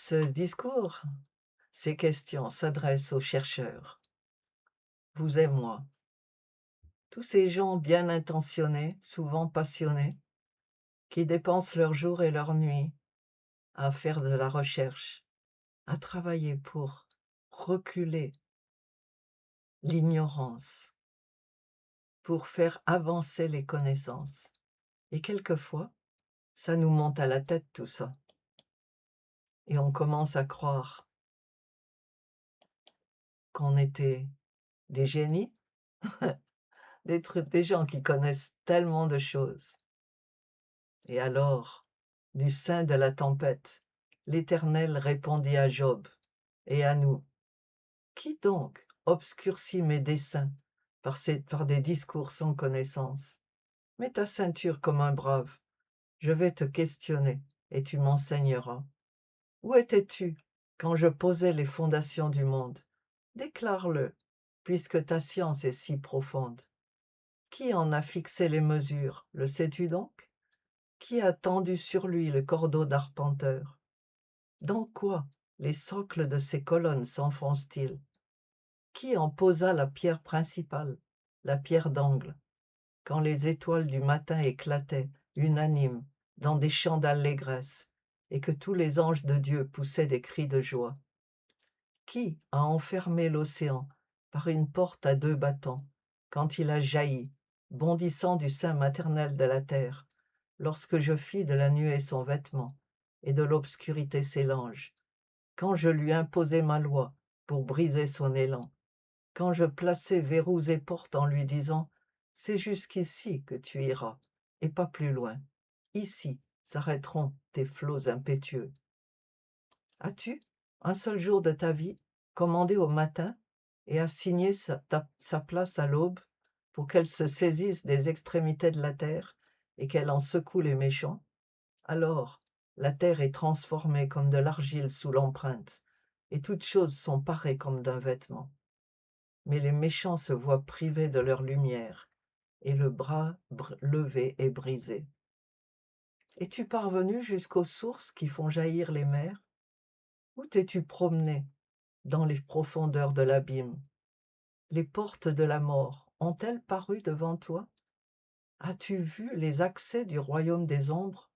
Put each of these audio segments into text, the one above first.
Ce discours, ces questions s'adressent aux chercheurs, vous et moi, tous ces gens bien intentionnés, souvent passionnés, qui dépensent leurs jours et leurs nuits à faire de la recherche, à travailler pour reculer l'ignorance, pour faire avancer les connaissances. Et quelquefois, ça nous monte à la tête tout ça, et on commence à croire qu'on était des génies, des gens qui connaissent tellement de choses. Et alors, du sein de la tempête, l'Éternel répondit à Job et à nous: «Qui donc obscurcit mes desseins par des discours sans connaissance? Mets ta ceinture comme un brave, je vais te questionner et tu m'enseigneras. Où étais-tu quand je posais les fondations du monde? Déclare-le, puisque ta science est si profonde. Qui en a fixé les mesures, le sais-tu donc? Qui a tendu sur lui le cordeau d'arpenteur? Dans quoi les socles de ces colonnes s'enfoncent-ils? Qui en posa la pierre principale, la pierre d'angle, quand les étoiles du matin éclataient, unanimes, dans des chants d'allégresse, et que tous les anges de Dieu poussaient des cris de joie? Qui a enfermé l'océan par une porte à 2 battants, quand il a jailli, bondissant du sein maternel de la terre, lorsque je fis de la nuée son vêtement, et de l'obscurité ses langes, quand je lui imposai ma loi pour briser son élan, quand je plaçai verrous et portes en lui disant: «C'est jusqu'ici que tu iras, et pas plus loin. Ici s'arrêteront tes flots impétueux». As-tu, un seul jour de ta vie, commandé au matin et assigné sa place à l'aube pour qu'elle se saisisse des extrémités de la terre et qu'elle en secoue les méchants? Alors la terre est transformée comme de l'argile sous l'empreinte, et toutes choses sont parées comme d'un vêtement. Mais les méchants se voient privés de leur lumière, et le bras levé est brisé. Es-tu parvenu jusqu'aux sources qui font jaillir les mers? Où t'es-tu promené dans les profondeurs de l'abîme? Les portes de la mort ont-elles paru devant toi? As-tu vu les accès du royaume des ombres?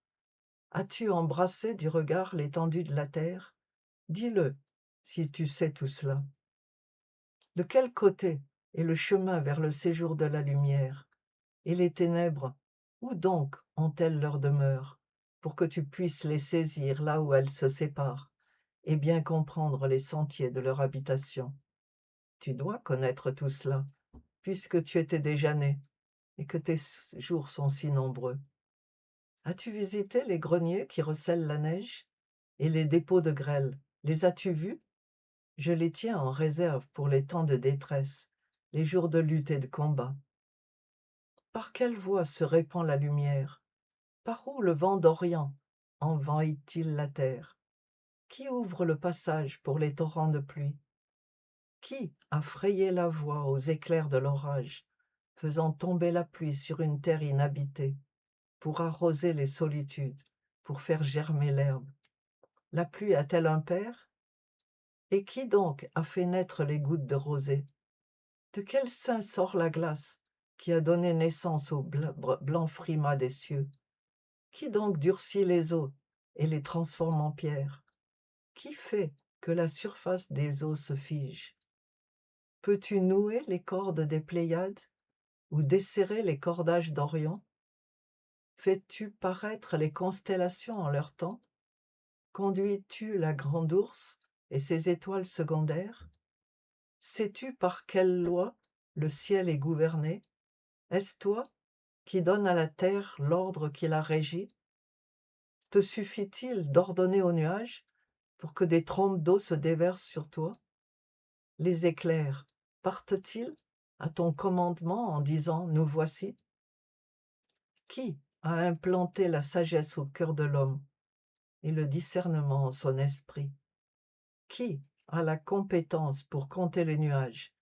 As-tu embrassé du regard l'étendue de la terre? Dis-le, si tu sais tout cela. De quel côté est le chemin vers le séjour de la lumière? Et les ténèbres, où donc ont-elles leur demeure, pour que tu puisses les saisir là où elles se séparent, et bien comprendre les sentiers de leur habitation? Tu dois connaître tout cela, puisque tu étais déjà né, et que tes jours sont si nombreux. As-tu visité les greniers qui recèlent la neige, et les dépôts de grêle, les as-tu vus? Je les tiens en réserve pour les temps de détresse, les jours de lutte et de combat. Par quelle voie se répand la lumière? Par où le vent d'Orient envahit-il la terre? Qui ouvre le passage pour les torrents de pluie? Qui a frayé la voie aux éclairs de l'orage, faisant tomber la pluie sur une terre inhabitée, pour arroser les solitudes, pour faire germer l'herbe? La pluie a-t-elle un père? Et qui donc a fait naître les gouttes de rosée? De quel sein sort la glace qui a donné naissance au blanc frimas des cieux? Qui donc durcit les eaux et les transforme en pierre? Qui fait que la surface des eaux se fige? Peux-tu nouer les cordes des Pléiades ou desserrer les cordages d'Orion? Fais-tu paraître les constellations en leur temps? Conduis-tu la grande ours et ses étoiles secondaires? Sais-tu par quelle loi le ciel est gouverné? Est-ce toi qui donnes à la terre l'ordre qui la régit? Te suffit-il d'ordonner aux nuages pour que des trombes d'eau se déversent sur toi? Les éclairs partent-ils à ton commandement en disant: «Nous voici»? Qui a implanté la sagesse au cœur de l'homme et le discernement en son esprit? Qui a la compétence pour compter les nuages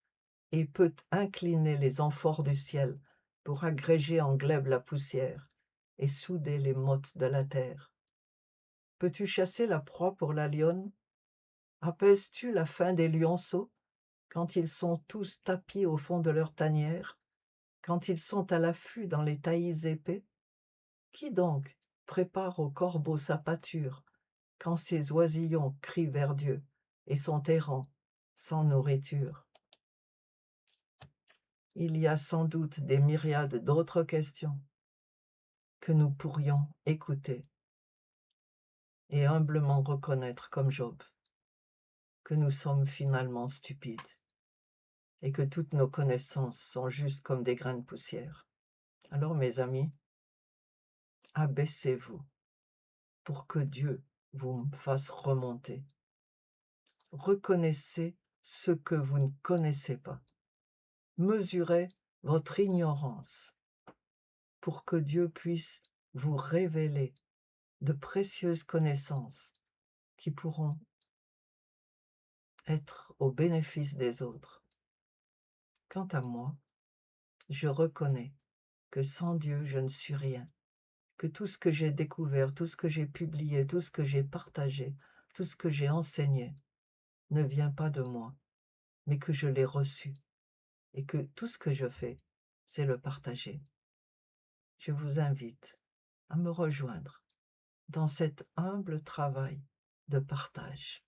et peut incliner les amphores du ciel pour agréger en glaive la poussière et souder les mottes de la terre? Peux-tu chasser la proie pour la lionne Apaises-tu la faim des lionceaux quand ils sont tous tapis au fond de leur tanière, quand ils sont à l'affût dans les taillis épais? Qui donc prépare au corbeau sa pâture quand ces oisillons crient vers Dieu et sont errants, sans nourriture? Il y a sans doute des myriades d'autres questions que nous pourrions écouter et humblement reconnaître comme Job que nous sommes finalement stupides et que toutes nos connaissances sont justes comme des grains de poussière. Alors, mes amis, abaissez-vous pour que Dieu vous fasse remonter. Reconnaissez ce que vous ne connaissez pas. Mesurez votre ignorance pour que Dieu puisse vous révéler de précieuses connaissances qui pourront être au bénéfice des autres. Quant à moi, je reconnais que sans Dieu, je ne suis rien, que tout ce que j'ai découvert, tout ce que j'ai publié, tout ce que j'ai partagé, tout ce que j'ai enseigné ne vient pas de moi, mais que je l'ai reçu et que tout ce que je fais, c'est le partager. Je vous invite à me rejoindre dans cet humble travail de partage.